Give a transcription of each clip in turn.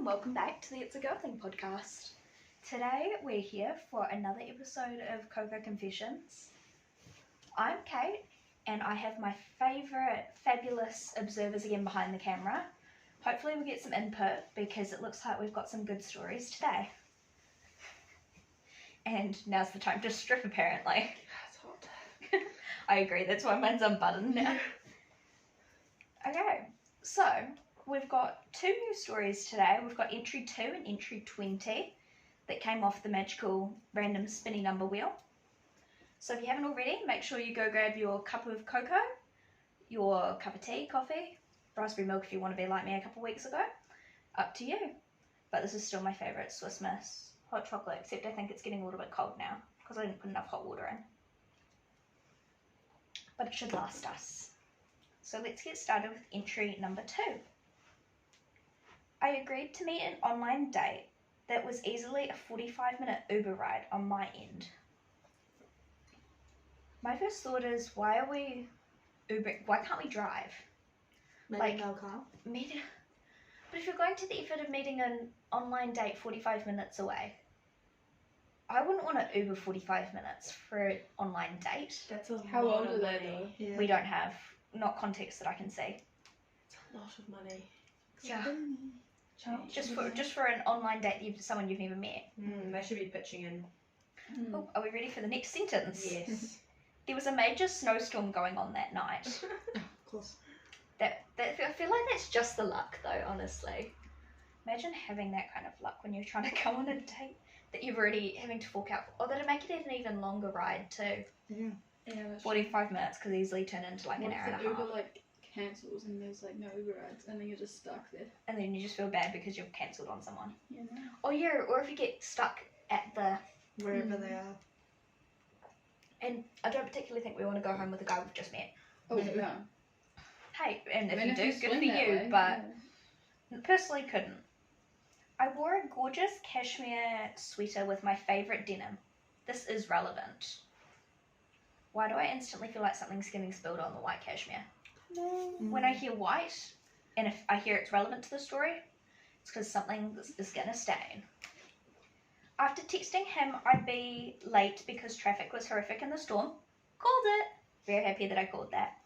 and welcome back to the It's a Girl Thing podcast. Today we're here for another episode of Coco Confessions. I'm Kate and I have my favourite fabulous observers again behind the camera. Hopefully we'll get some input because it looks like we've got some good stories today. And now's the time to strip apparently. It's hot. I agree, that's why mine's unbuttoned now. Okay, so we've got two new stories today. We've got entry 2 and entry 20 that came off the magical random spinny number wheel. So if you haven't already, make sure you go grab your cup of cocoa, your cup of tea, coffee, raspberry milk if you want to be like me a couple weeks ago. Up to you. But this is still my favourite Swiss Miss hot chocolate, except I think it's getting a little bit cold now because I didn't put enough hot water in. But it should last us. So let's get started with entry number 2. I agreed to meet an online date that was easily a 45-minute Uber ride on my end. My first thought is, why can't we drive? Maybe no car. But if you're going to the effort of meeting an online date 45 minutes away, I wouldn't want to Uber 45 minutes for an online date. That's a How lot old of are they money. though? Yeah. We don't have, not context that I can see. It's a lot of money. Yeah. Change. Just for an online date with someone you've never met. They should be pitching in. Oh, are we ready for the next sentence? Yes. There was a major snowstorm going on that night. Of course. I feel like that's just the luck though, honestly. Imagine having that kind of luck when you're trying to go on a date that you're already having to fork out for. Or that'd make it an even longer ride too. Yeah. Yeah, that's 45 minutes could easily turn into like an hour and a half. Uber cancels and there's no Uber rides and then you're just stuck there. And then you just feel bad because you've cancelled on someone. Yeah. No. Or if you get stuck at the... Wherever they are. And I don't particularly think we want to go home with a guy we've just met. Oh no. Hey, and I if mean, you do, good for swing that you, way, but... yeah. Personally couldn't. I wore a gorgeous cashmere sweater with my favourite denim. This is relevant. Why do I instantly feel like something's getting spilled on the white cashmere? When I hear white, and if I hear it's relevant to the story, it's because something is going to stain. After texting him I'd be late because traffic was horrific in the storm, called it. Very happy that I called that.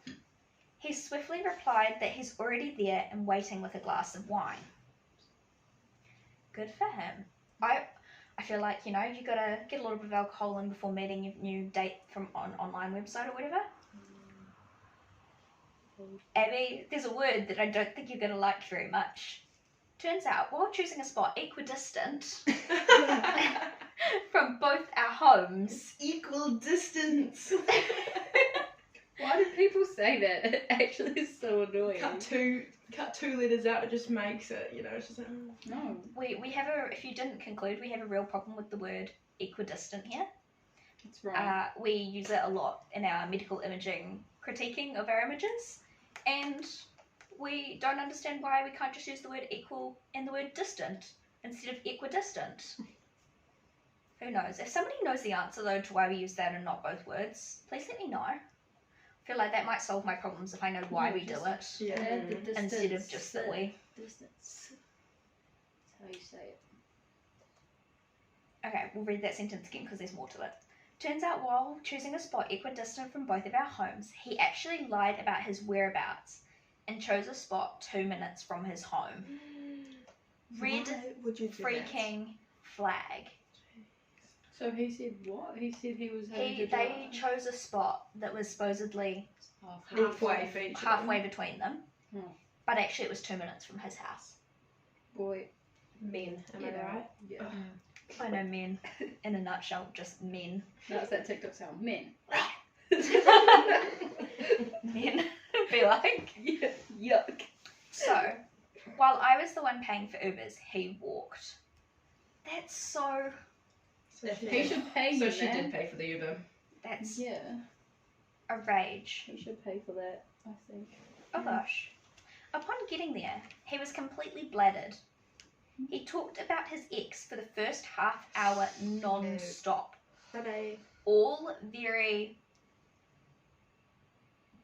He swiftly replied that he's already there and waiting with a glass of wine. Good for him. I feel like, you gotta get a little bit of alcohol in before meeting your new date from an online website or whatever. Abby, there's a word that I don't think you're gonna like very much. Turns out, while choosing a spot equidistant from both our homes, Equal distance. Why do people say that? It actually is so annoying. cut two letters out, it just makes it, it's just like, No. we have if you didn't conclude, we have a real problem with the word equidistant here. It's wrong. We use it a lot in our medical imaging critiquing of our images, and we don't understand why we can't just use the word equal and the word distant instead of equidistant. Who knows? If somebody knows the answer though to why we use that and not both words, please let me know. I feel like that might solve my problems if I know why we do it, yeah. Add the distance. instead of just that we. Distance. That's how you say it. Okay, we'll read that sentence again because there's more to it. Turns out while choosing a spot equidistant from both of our homes, he actually lied about his whereabouts and chose a spot 2 minutes from his home. Red Why would you do freaking flag. So he said what? He said he was having to They drive. chose a spot that was supposedly that? Halfway for each of them. halfway between them, Oh. but actually it was 2 minutes from his house. Boy. Men, am I right? Yeah. I know men, in a nutshell, just men. That's that TikTok sound. Men. Men, be like. Yeah. Yuck. So, while I was the one paying for Ubers, he walked. That's so... So He should pay you, So she man. did pay for the Uber. That's Yeah. a rage. He should pay for that, I think. Oh gosh. Upon getting there, he was completely bladdered. He talked about his ex for the first half hour non-stop. But All very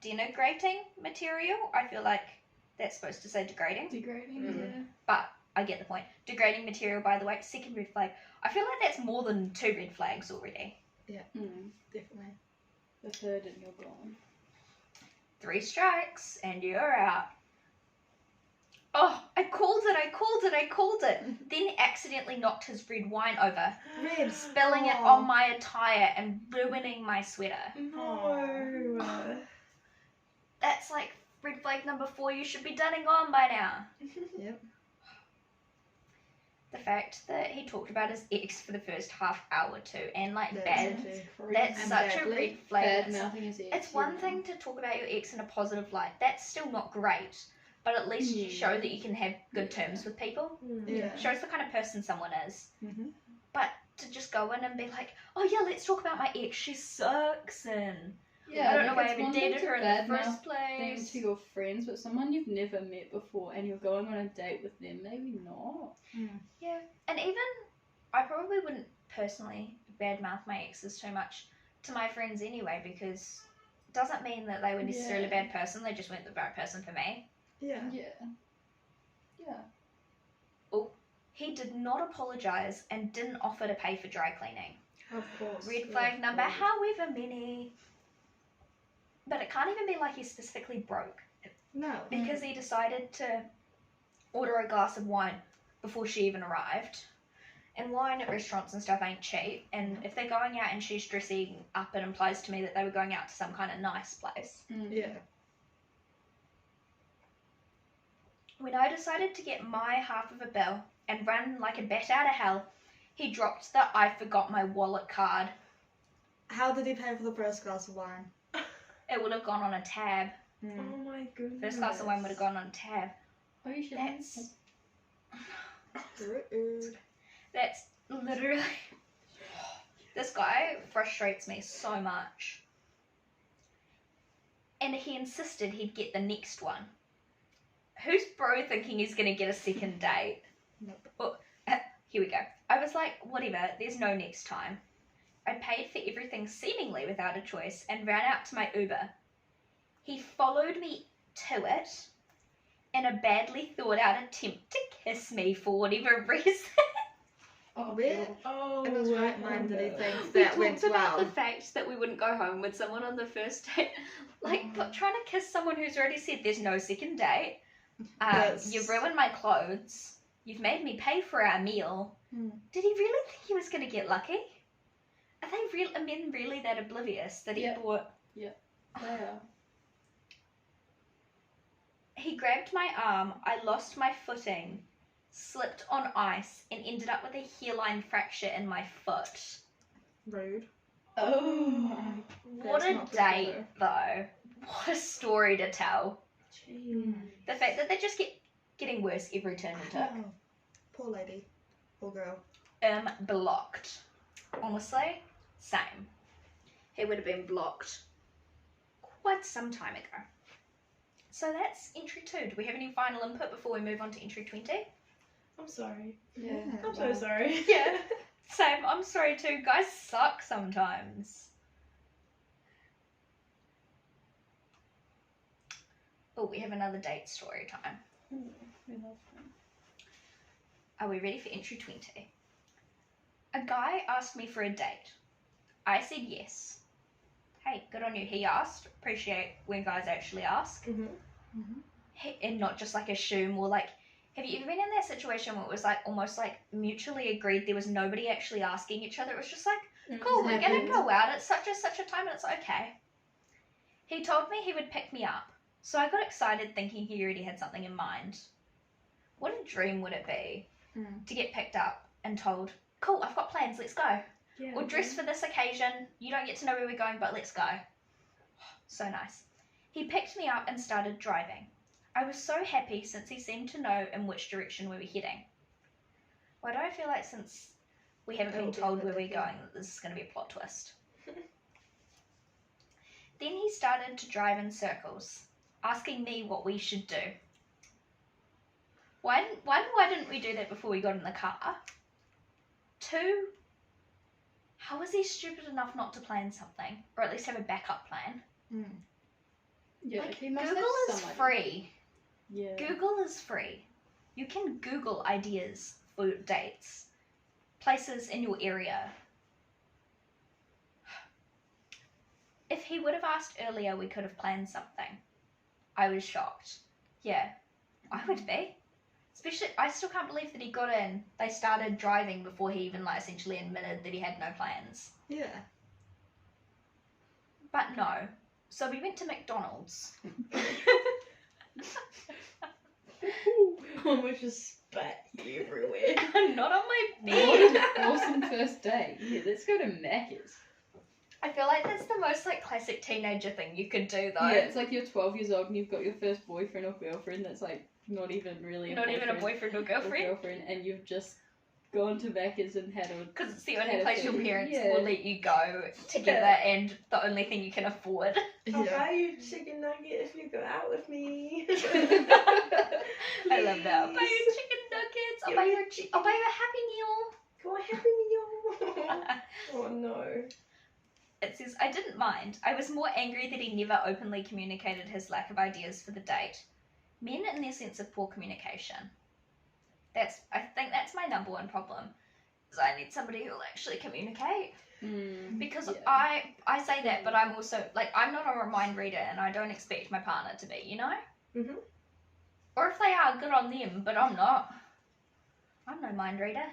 denigrating material. I feel like that's supposed to say degrading. Degrading, Mhm. yeah. But I get the point. Degrading material, by the way, second red flag. I feel like that's more than 2 red flags already. Definitely. The third and you're gone. 3 strikes and you're out. Oh, I called it. Then accidentally knocked his red wine over, Red. spilling it on my attire and ruining my sweater. No. That's like red flag number 4. You should be done and gone by now. Yep. The fact that he talked about his ex for the first half hour too, and like That's bad. okay. That's And such badly. a red flag. Bad mouthing his ex. It's one thing to talk about your ex in a positive light. That's still not great. But at least you show that you can have good terms with people. Yeah. Shows the kind of person someone is. Mm-hmm. But to just go in and be like, oh yeah, let's talk about my ex. She sucks and Yeah, I don't know why I it's even one thing dated to her in the badmouth first things place. to your friends, but someone you've never met before and you're going on a date with them, maybe not. Yeah. And even, I probably wouldn't personally badmouth my exes too much to my friends anyway, because it doesn't mean that they were necessarily a bad person. They just weren't the right person for me. Yeah. Yeah. Oh, he did not apologise and didn't offer to pay for dry cleaning. Of course. Red flag number however many. But it can't even be like he's specifically broke, No. because he decided to order a glass of wine before she even arrived. And wine at restaurants and stuff ain't cheap. And if they're going out and she's dressing up, it implies to me that they were going out to some kind of nice place. Yeah. When I decided to get my half of a bill and run like a bat out of hell, he dropped the I forgot my wallet card. How did he pay for the first glass of wine? It would have gone on a tab. Oh my goodness. First glass of wine would have gone on a tab. Oh, you should. That's literally... This guy frustrates me so much. And he insisted he'd get the next one. Who's bro thinking he's going to get a second date? Nope. Well, here we go. I was like, whatever, there's no next time. I paid for everything seemingly without a choice and ran out to my Uber. He followed me to it in a badly thought out attempt to kiss me for whatever reason. Oh, Really? God. Oh, it was right mind that he thinks We that went talked about well. the fact that we wouldn't go home with someone on the first date. Like, trying to kiss someone who's already said there's no second date. Yes. You've ruined my clothes. You've made me pay for our meal. Did he really think he was going to get lucky? Are men really that oblivious that he thought... Yeah. He grabbed my arm, I lost my footing, slipped on ice, and ended up with a hairline fracture in my foot. Rude. Oh my. What That's a not date, clever. though. What a story to tell. Jeez. The fact that they just keep getting worse every turn we took. Oh, poor lady. Poor girl. Blocked. Honestly, same. He would have been blocked quite some time ago. So that's entry 2. Do we have any final input before we move on to entry 20? I'm sorry. Yeah. I'm so sorry. Yeah. Same. I'm sorry too. Guys suck sometimes. Oh, we have another date story time. We love them. Are we ready for entry 20? A guy asked me for a date. I said yes. Hey, good on you. He asked. Appreciate when guys actually ask. And not just like assume or like, have you ever been in that situation where it was like almost like mutually agreed there was nobody actually asking each other? It was just like, cool, we're going to go out at such a time and it's okay. He told me he would pick me up. So I got excited thinking he already had something in mind. What a dream would it be to get picked up and told, cool, I've got plans, let's go. Yeah. Or dress for this occasion. You don't get to know where we're going, but let's go. So nice. He picked me up and started driving. I was so happy since he seemed to know in which direction we were heading. Why do I feel like since we haven't been told where we're going that this is going to be a plot twist? Then he started to drive in circles, asking me what we should do. Why didn't we do that before we got in the car? 2, how was he stupid enough not to plan something? Or at least have a backup plan? Yeah, Like, he must Google have is somebody. free. Yeah. Google is free. You can Google ideas for dates, places in your area. If he would have asked earlier, we could have planned something. I was shocked. Yeah, I would be. Especially, I still can't believe that he got in. They started driving before he even like essentially admitted that he had no plans. Yeah. But no. So we went to McDonald's. Almost just spat everywhere. Not on my What bed. an awesome first date. Yeah, let's go to Macca's. I feel like that's the most like classic teenager thing you could do though. Yeah, it's like you're 12 years old and you've got your first boyfriend or girlfriend that's like not even really Not even a boyfriend or girlfriend. and you've just gone to Macca's and had a... Because it's the only Had a place your food. parents Yeah. will let you go together and the only thing you can afford. I'll Yeah. buy you chicken nugget if you go out with me. I love that. I'll buy you Please. chicken nuggets. I'll Give buy me you I'll buy you a Go Happy Meal. Happy Meal. Oh no. It says, I didn't mind. I was more angry that he never openly communicated his lack of ideas for the date. Men and their sense of poor communication. I think that's my number one problem. Is I need somebody who'll actually communicate. Mm, Because yeah. I say that, but I'm also, like, I'm not a mind reader and I don't expect my partner to be, you know? Mhm. Or if they are, good on them, but I'm not. I'm no mind reader.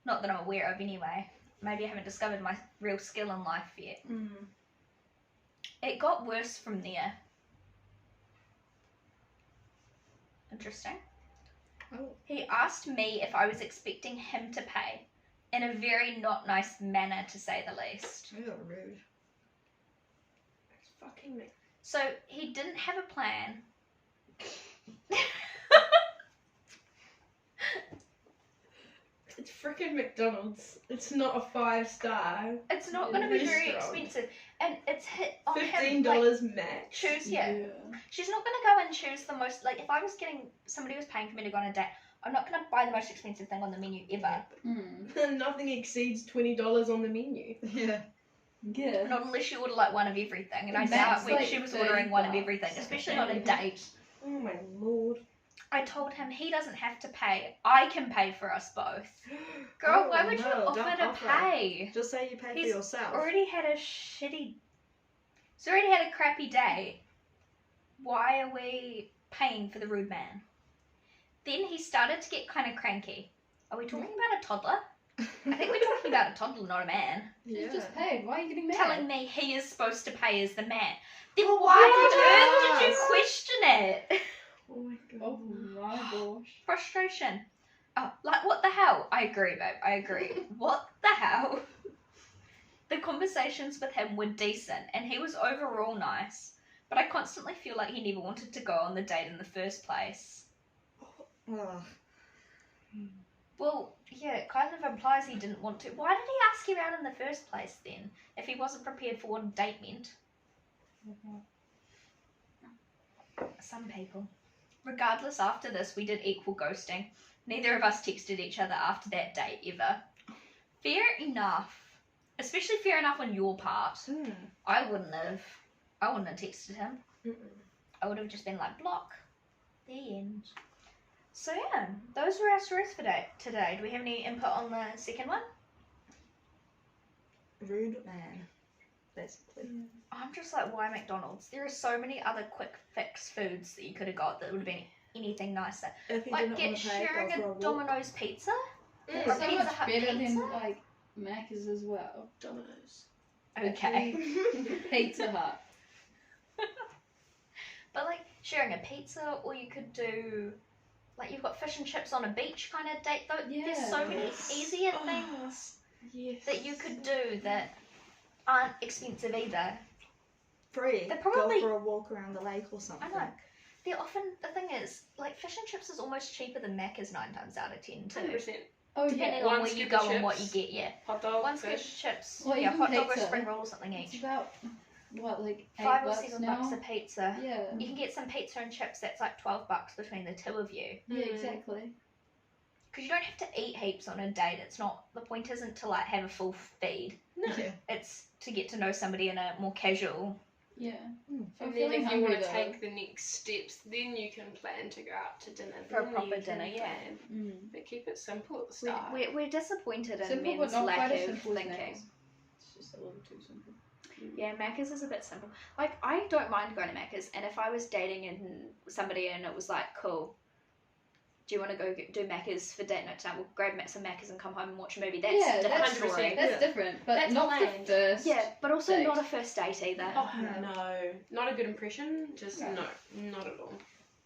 Not that I'm aware of anyway. Maybe I haven't discovered my real skill in life yet. Mm. It got worse from there. Interesting. Oh. He asked me if I was expecting him to pay, in a very not nice manner, to say the least. Oh, rude. It's fucking me. So he didn't have a plan. It's freaking McDonald's. It's not a 5-star. It's not going to be very Restaurant. expensive, and it's hit on him. $15 Like, max. choose, yeah. She's not going to go and choose the most. Like, if I was getting somebody who was paying for me to go on a date, I'm not going to buy the most expensive thing on the menu ever. Mm. Nothing exceeds $20 on the menu. Yeah. Yeah. Not unless you order like one of everything, and I Max, doubt when like, she was ordering one of $30. everything, especially on a date. Oh my lord. I told him he doesn't have to pay. I can pay for us both. Girl, Oh, why would you no, offer don't to offer. pay? Just say you pay He's for yourself. Already had a shitty. He's already had a crappy day. Why are we paying for the rude man? Then he started to get kind of cranky. Are we talking about a toddler? I think we're talking about a toddler, not a man. You Yeah. just paid. Why are you getting mad? Telling me he is supposed to pay as the man. Then why on earth did you Yes. question it? Oh my god. Oh my gosh. Frustration. Oh, like, what the hell? I agree, babe. I agree. What the hell? The conversations with him were decent, and he was overall nice, but I constantly feel like he never wanted to go on the date in the first place. Ugh. Well, yeah, it kind of implies he didn't want to. Why did he ask you out in the first place, then, if he wasn't prepared for what a date meant? Some people. Regardless, after this, we did equal ghosting. Neither of us texted each other after that date, ever. Fair enough. Especially fair enough on your part. Mm. I wouldn't have texted him. Mm-mm. I would have just been like, block. The end. So yeah, those were our stories for today. Do we have any input on the second one? Rude man. Basically. I'm just like, why McDonald's? There are so many other quick fix foods that you could have got that would have been anything nicer. If you Like, didn't get want to pay, sharing go for a a walk. Domino's pizza? It's Or so Pizza much Hut better pizza? than like Macca's as well. Domino's. Okay. Pizza Hut. But like, sharing a pizza, or you could do, like, you've got fish and chips on a beach kind of date, though. There's so many Yes. easier Oh. things Yes. that you could do that aren't expensive either. Free. They're probably- Go for a walk around the lake or something. I know. They're often, the thing is, like, fish and chips is almost cheaper than Macca's 9 times out of 10 too. 100%. Oh Depending yeah. on One where you scoop go of and what you chips. get, yeah. Hot dog, One scoop of fish. chips, Well, yeah, even hot dog or pizza. spring roll or something It's each. about what, like $5 or $8 $7 now? a pizza. Yeah. You can get some pizza and chips that's like $12 between the two of you. Yeah, Mm. exactly. Because you don't have to eat heaps on a date. It's not, the point isn't to like have a full feed. No. Yeah. It's to get to know somebody in a more casual Yeah. I'm And then feeling if you want hungry, to though. take the next steps, then you can plan to go out to dinner. For a Then proper you can dinner, yeah. plan. But keep it simple at the start. We're disappointed in Simple, but men's not lack quite as of simple as thinking. Macca's. It's just a little too simple. Yeah, Macca's is a bit simple. Like, I don't mind going to Macca's, and if I was dating and somebody and it was like, cool, do you want to go do Macca's for date night tonight? We'll grab some Macca's and come home and watch a movie. That's Yeah, a different that's story. That's Yeah. different, but That's not planned. the first. Yeah, but also date. not a first date either. Oh, No. no. Not a good impression. Just No. no, not at all.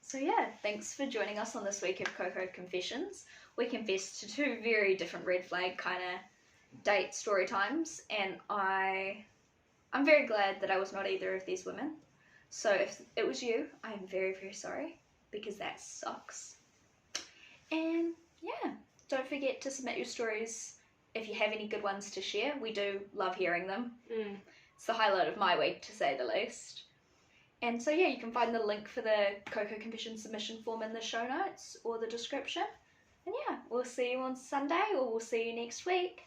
So yeah, thanks for joining us on this week of Coco Confessions. We confessed to two very different red flag kind of date story times, and I'm very glad that I was not either of these women. So if it was you, I am very, very sorry, because that sucks. And yeah, don't forget to submit your stories if you have any good ones to share. We do love hearing them. It's the highlight of my week, to say the least. And so yeah, you can find the link for the Coco Confession submission form in the show notes or the description. And yeah, we'll see you on Sunday, or we'll see you next week.